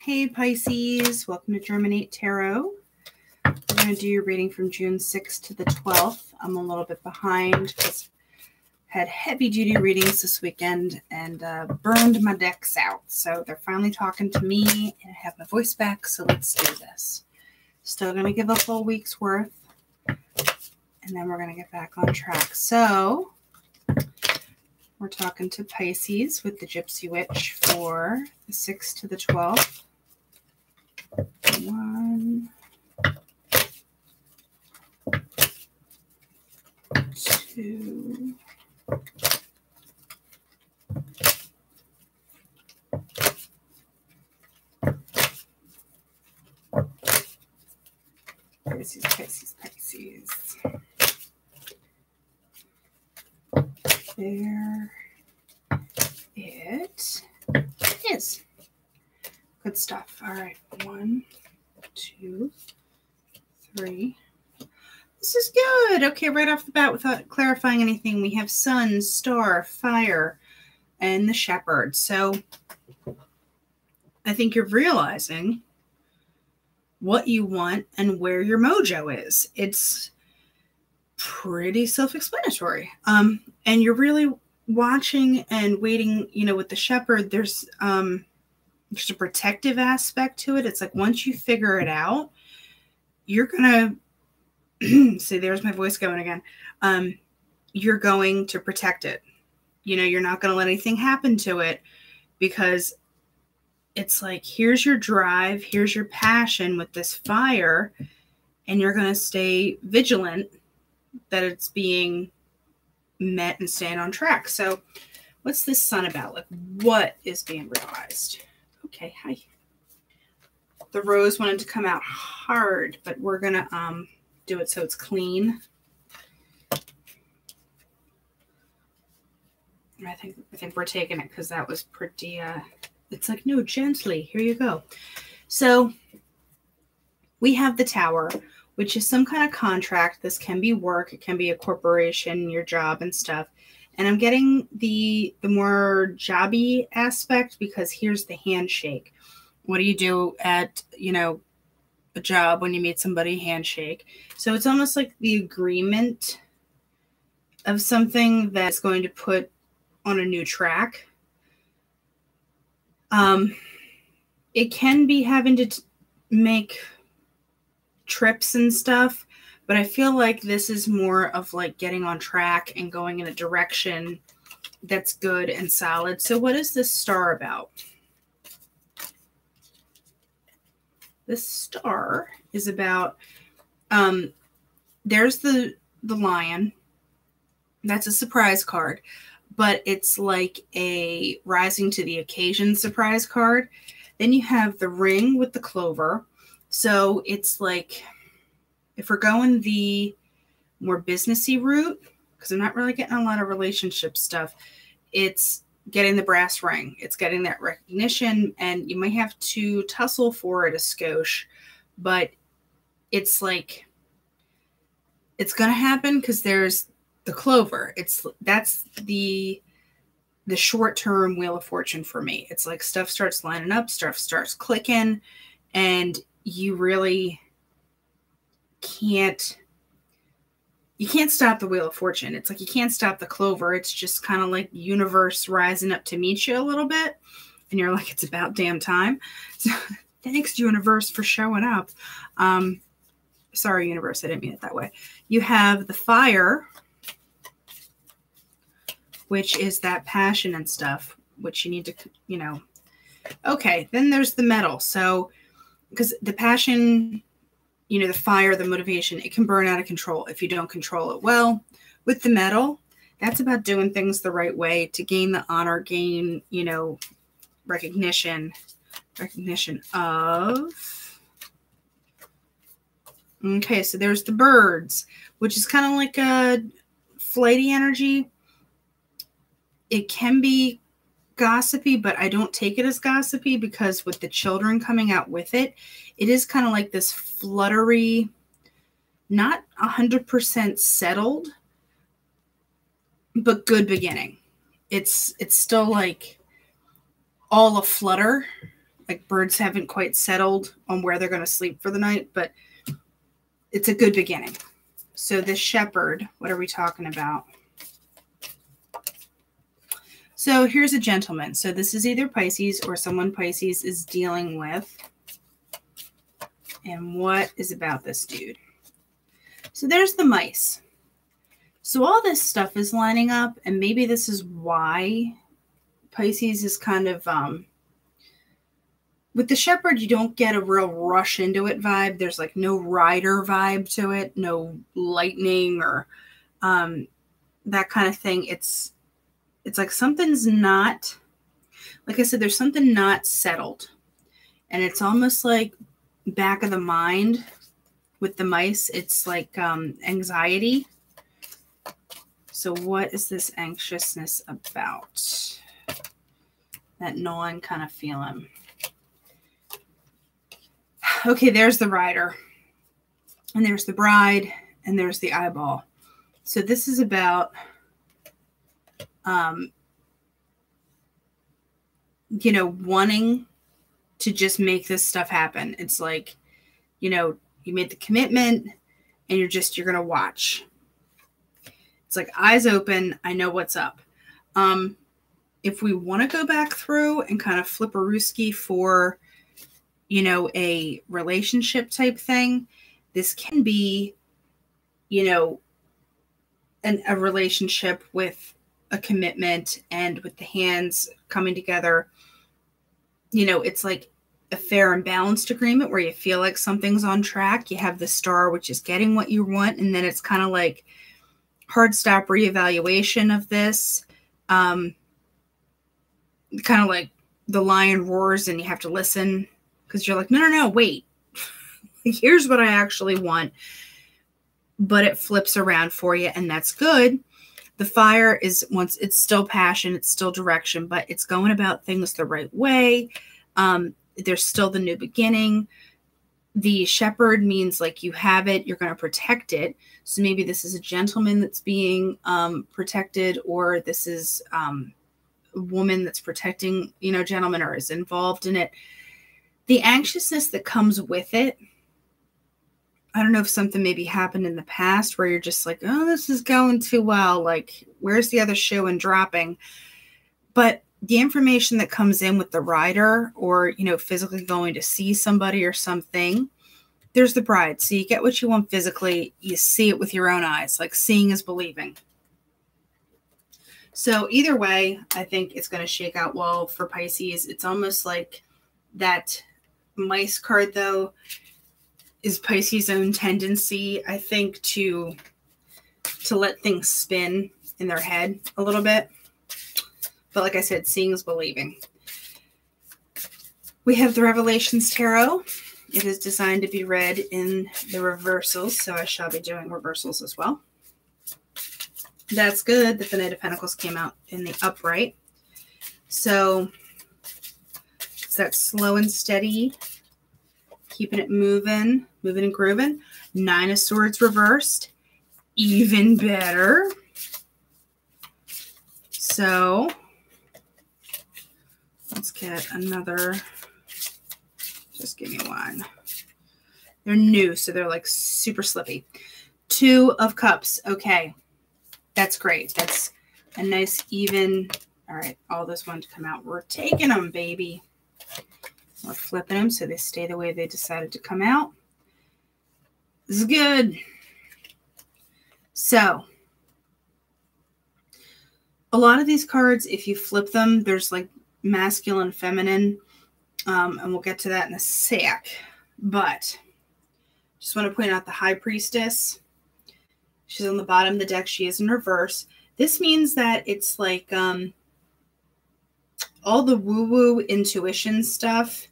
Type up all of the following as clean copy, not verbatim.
Hey Pisces, welcome to Germinate Tarot. We're going to do your reading from June 6th to the 12th. I'm a little bit behind because I had heavy duty readings this weekend and burned my decks out. So they're finally talking to me and I have my voice back, so let's do this. Still going to give a full week's worth and then we're going to get back on track. So we're talking to Pisces with the Gypsy Witch for the 6th to the 12th. 1, 2, 'Pisces. There it is. Good stuff. All right. 1, 2, 3. This is good. Okay, right off the bat, without clarifying anything, we have sun, star, fire, and the shepherd. So I think you're realizing what you want and where your mojo is. It's pretty self-explanatory. And you're really watching and waiting, with the shepherd, there's a protective aspect to it. It's like once you figure it out, you're going to see, there's my voice going again. You're going to protect it. You're not going to let anything happen to it because it's like, here's your drive, here's your passion with this fire, and you're going to stay vigilant that it's being met and staying on track. So what's this sun about? Like, what is being realized? Okay, hi. The rose wanted to come out hard, but we're going to do it so it's clean. I think we're taking it because that was pretty, it's like, no, gently, here you go. So we have the Tower, which is some kind of contract. This can be work. It can be a corporation, your job and stuff. And I'm getting the more jobby aspect because here's the handshake. What do you do at, a job when you meet somebody? Handshake. So it's almost like the agreement of something that's going to put on a new track. It can be having to make trips and stuff, but I feel like this is more of like getting on track and going in a direction that's good and solid. So what is this star about? This star is about, there's the lion. That's a surprise card, but it's like a rising to the occasion surprise card. Then you have the ring with the clover. So it's like, if we're going the more businessy route, because I'm not really getting a lot of relationship stuff, it's getting the brass ring. It's getting that recognition, and you might have to tussle for it a skosh, but it's like, it's going to happen because there's the clover. That's the short-term Wheel of Fortune for me. It's like stuff starts lining up, stuff starts clicking, and you really can't stop the Wheel of Fortune. It's like you can't stop the clover. It's just kind of like universe rising up to meet you a little bit. And you're like, it's about damn time. So thanks, universe, for showing up. Sorry, universe, I didn't mean it that way. You have the fire, which is that passion and stuff, which you need to, Okay, then there's the metal. So, because the passion, the fire, the motivation, it can burn out of control if you don't control it well. With the metal, that's about doing things the right way to gain the honor, gain, recognition of. Okay, so there's the birds, which is kind of like a flighty energy. It can be gossipy, but I don't take it as gossipy because with the children coming out with it, it is kind of like this fluttery, not 100% settled, but good beginning. It's still like all a flutter, like birds haven't quite settled on where they're going to sleep for the night, but it's a good beginning. So this shepherd, what are we talking about? So here's a gentleman. So this is either Pisces or someone Pisces is dealing with. And what is about this dude? So there's the mice. So all this stuff is lining up, and maybe this is why Pisces is kind of, with the shepherd, you don't get a real rush into it vibe. There's like no rider vibe to it, no lightning or that kind of thing. It's like something's not, like I said, there's something not settled. And it's almost like back of the mind with the mice. It's like anxiety. So what is this anxiousness about? That gnawing kind of feeling. Okay, there's the rider. And there's the bride. And there's the eyeball. So this is about, you know, wanting to just make this stuff happen. It's like, you know, you made the commitment and you're going to watch. It's like eyes open. I know what's up. If we want to go back through and kind of flip a rooski for, you know, a relationship type thing, this can be, you know, a relationship with a commitment and with the hands coming together. You know, it's like a fair and balanced agreement where you feel like something's on track. You have the star, which is getting what you want. And then it's kind of like hard stop reevaluation of this. Kind of like the lion roars and you have to listen because you're like, no, wait. Here's what I actually want. But it flips around for you, and that's good. The fire is, once it's still passion, it's still direction, but it's going about things the right way. There's still the new beginning. The shepherd means like you have it, you're going to protect it. So maybe this is a gentleman that's being protected, or this is a woman that's protecting, you know, gentleman, or is involved in it. The anxiousness that comes with it, I don't know if something maybe happened in the past where you're just like, oh, this is going too well. Like, where's the other shoe and dropping? But the information that comes in with the rider, or, you know, physically going to see somebody or something, there's the bride. So you get what you want physically. You see it with your own eyes. Like, seeing is believing. So either way, I think it's going to shake out well for Pisces. It's almost like that mice card, though, is Pisces' own tendency, I think, to let things spin in their head a little bit. But like I said, seeing is believing. We have the Revelations Tarot. It is designed to be read in the reversals, so I shall be doing reversals as well. That's good that the Knight of Pentacles came out in the upright. So it's that slow and steady, keeping it moving and grooving. 9 of Swords reversed. Even better. So let's get another. Just give me one. They're new, so they're like super slippy. 2 of Cups. Okay. That's great. That's a nice even. All right. All this one to come out. We're taking them, baby. We're flipping them so they stay the way they decided to come out. This is good. So, a lot of these cards, if you flip them, there's like masculine, feminine, and we'll get to that in a sec. But just want to point out the High Priestess. She's on the bottom of the deck. She is in reverse. This means that it's like all the woo-woo intuition stuff.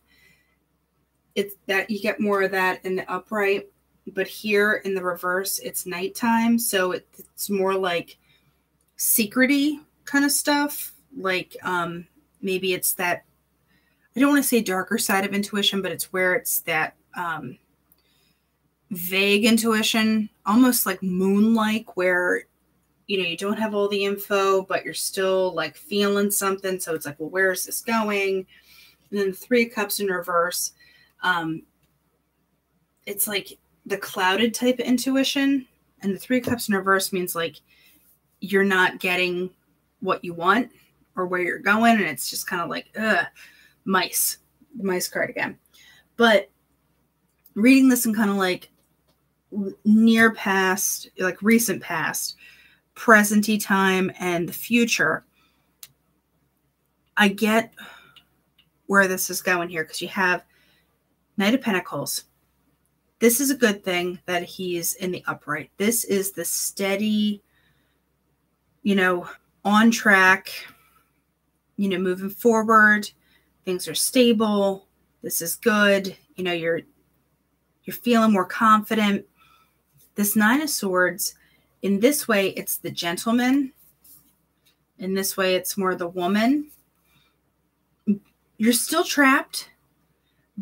It's that you get more of that in the upright. But here in the reverse, it's nighttime. So it's more like secrety kind of stuff. Like maybe it's that, I don't want to say darker side of intuition, but it's where it's that vague intuition, almost like moon-like, where, you know, you don't have all the info, but you're still like feeling something. So it's like, well, where is this going? And then the Three of Cups in reverse, it's like the clouded type of intuition. And the Three of Cups in reverse means like you're not getting what you want or where you're going. And it's just kind of like, mice. The mice card again. But reading this in kind of like near past, like recent past, present-y time, and the future, I get where this is going here, because you have Knight of Pentacles. This is a good thing that he's in the upright. This is the steady, on track, moving forward. Things are stable. This is good. You're feeling more confident. This Nine of Swords, in this way, it's the gentleman. In this way, it's more the woman. You're still trapped,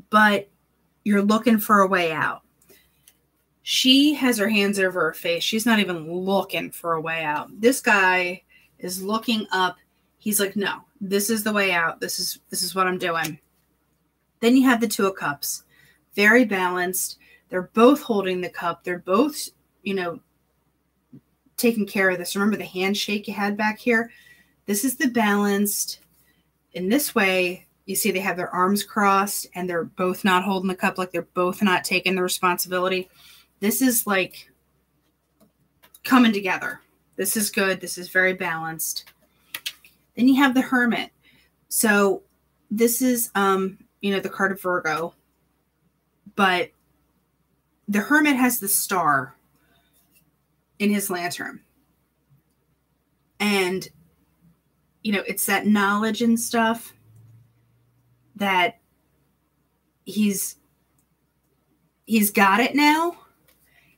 but you're looking for a way out. She has her hands over her face. She's not even looking for a way out. This guy is looking up. He's like, no, this is the way out. This is what I'm doing. Then you have the Two of Cups. Very balanced. They're both holding the cup. They're both, taking care of this. Remember the handshake you had back here? This is the balanced. In this way, you see they have their arms crossed and they're both not holding the cup, like they're both not taking the responsibility. This is like coming together. This is good. This is very balanced. Then you have the Hermit. So this is, the card of Virgo. But the Hermit has the star in his lantern. And, it's that knowledge and stuff that he's got it now.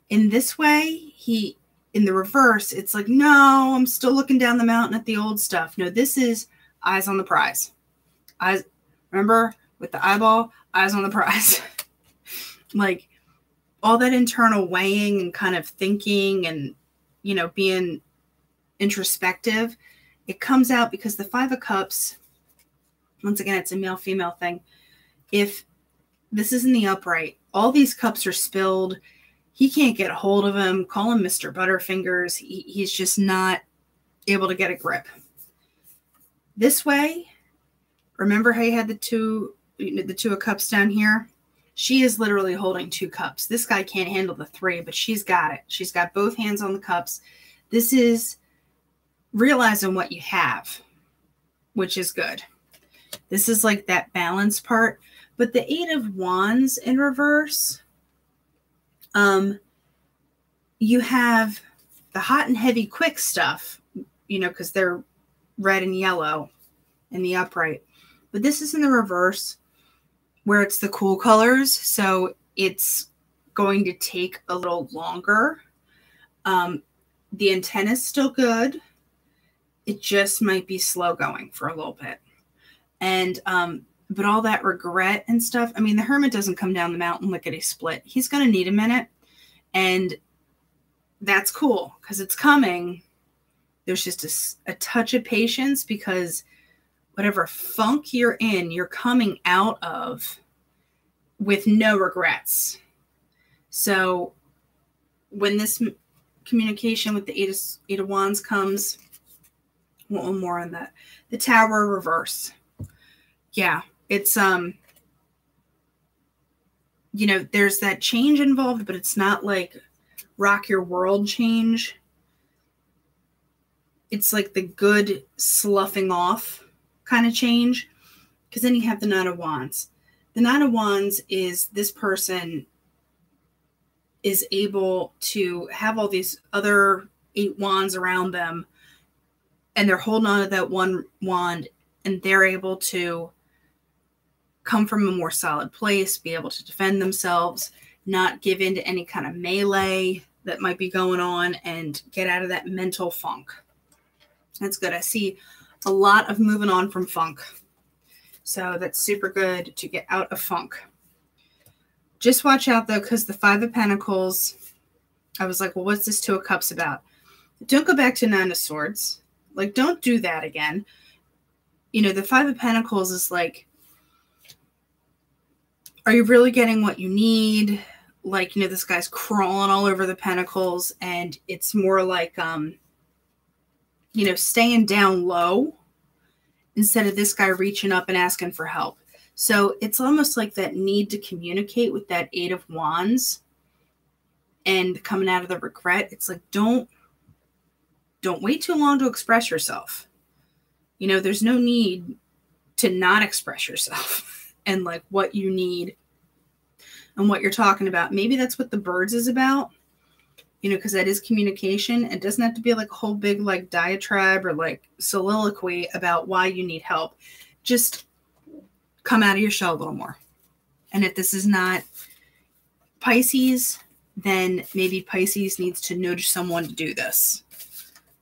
In this way, in the reverse, it's like, no, I'm still looking down the mountain at the old stuff. No, this is eyes on the prize. Eyes, remember, with the eyeball, eyes on the prize. Like all that internal weighing and kind of thinking and, being introspective, it comes out because the Five of Cups, once again, it's a male-female thing. If this is in the upright, all these cups are spilled. He can't get a hold of him. Call him Mr. Butterfingers. He's just not able to get a grip. This way, remember how you had the Two of Cups down here? She is literally holding two cups. This guy can't handle the three, but she's got it. She's got both hands on the cups. This is realizing what you have, which is good. This is like that balance part. But the Eight of Wands in reverse, you have the hot and heavy quick stuff, because they're red and yellow in the upright. But this is in the reverse where it's the cool colors. So it's going to take a little longer. The intent is still good. It just might be slow going for a little bit. And, but all that regret and stuff, I mean, the Hermit doesn't come down the mountain lickety split. He's going to need a minute. And that's cool because it's coming. There's just a touch of patience because whatever funk you're in, you're coming out of with no regrets. So when this communication with the Eight of Wands comes, one more on that. The Tower reverse. Yeah, it's, there's that change involved, but it's not like rock your world change. It's like the good sloughing off kind of change. Because then you have the Nine of Wands. The Nine of Wands is this person is able to have all these other 8 wands around them. And they're holding on to that one wand. And they're able to come from a more solid place, be able to defend themselves, not give in to any kind of melee that might be going on, and get out of that mental funk. That's good. I see a lot of moving on from funk. So that's super good to get out of funk. Just watch out, though, because the Five of Pentacles, I was like, well, what's this Two of Cups about? Don't go back to Nine of Swords. Like, don't do that again. The Five of Pentacles is like, Are you really getting what you need? Like, this guy's crawling all over the pentacles, and it's more like, staying down low instead of this guy reaching up and asking for help. So it's almost like that need to communicate with that Eight of Wands and coming out of the regret. It's like, don't wait too long to express yourself. There's no need to not express yourself and like what you need and what you're talking about. Maybe that's what the birds is about, because that is communication. It doesn't have to be like a whole big like diatribe or like soliloquy about why you need help. Just come out of your shell a little more. And if this is not Pisces, then maybe Pisces needs to nudge someone to do this.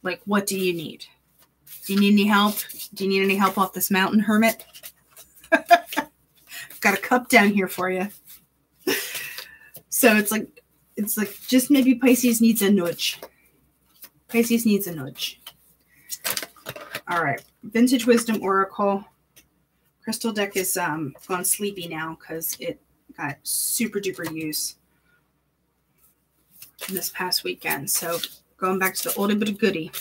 Like, what do you need? Do you need any help? Do you need any help off this mountain, hermit? Got a cup down here for you. So it's like just maybe Pisces needs a nudge. Pisces needs a nudge. All right. Vintage Wisdom Oracle. Crystal deck is gone sleepy now because it got super duper use this past weekend. So going back to the oldie but a goodie.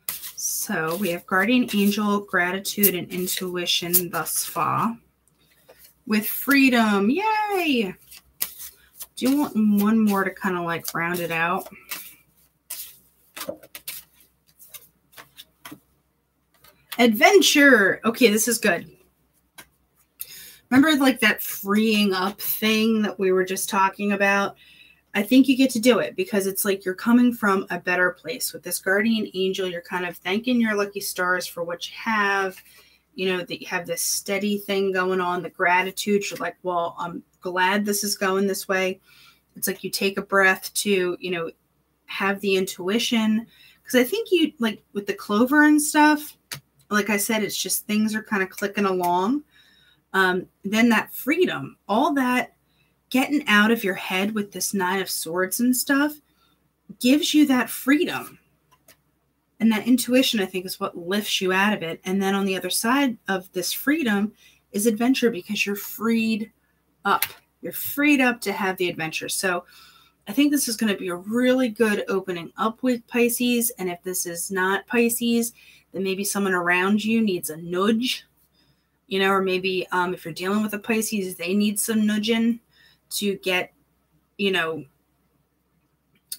So we have Guardian Angel, Gratitude, and Intuition thus far. With Freedom. Yay! Do you want one more to kind of like round it out? Adventure. Okay, this is good. Remember like that freeing up thing that we were just talking about? I think you get to do it because it's like you're coming from a better place. With this Guardian Angel, you're kind of thanking your lucky stars for what you have. That you have this steady thing going on. The gratitude, you're like, well, I'm glad this is going this way. It's like you take a breath to, have the intuition. Because I think you, like with the clover and stuff, like I said, it's just things are kind of clicking along. Then that freedom, all that getting out of your head with this Nine of Swords and stuff gives you that freedom. And that intuition, I think, is what lifts you out of it. And then on the other side of this freedom is adventure because you're freed up. You're freed up to have the adventure. So I think this is going to be a really good opening up with Pisces. And if this is not Pisces, then maybe someone around you needs a nudge, or maybe if you're dealing with a Pisces, they need some nudging to get,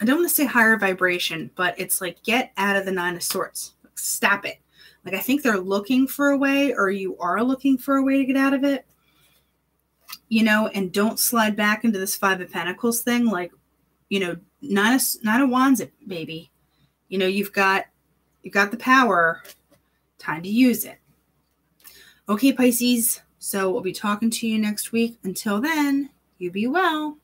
I don't want to say higher vibration, but it's like get out of the Nine of Swords. Like, stop it. Like I think they're looking for a way, or you are looking for a way to get out of it, and don't slide back into this Five of Pentacles thing. Like, Nine of Wands, baby. You've got the power. Time to use it. Okay, Pisces. So we'll be talking to you next week. Until then, you be well.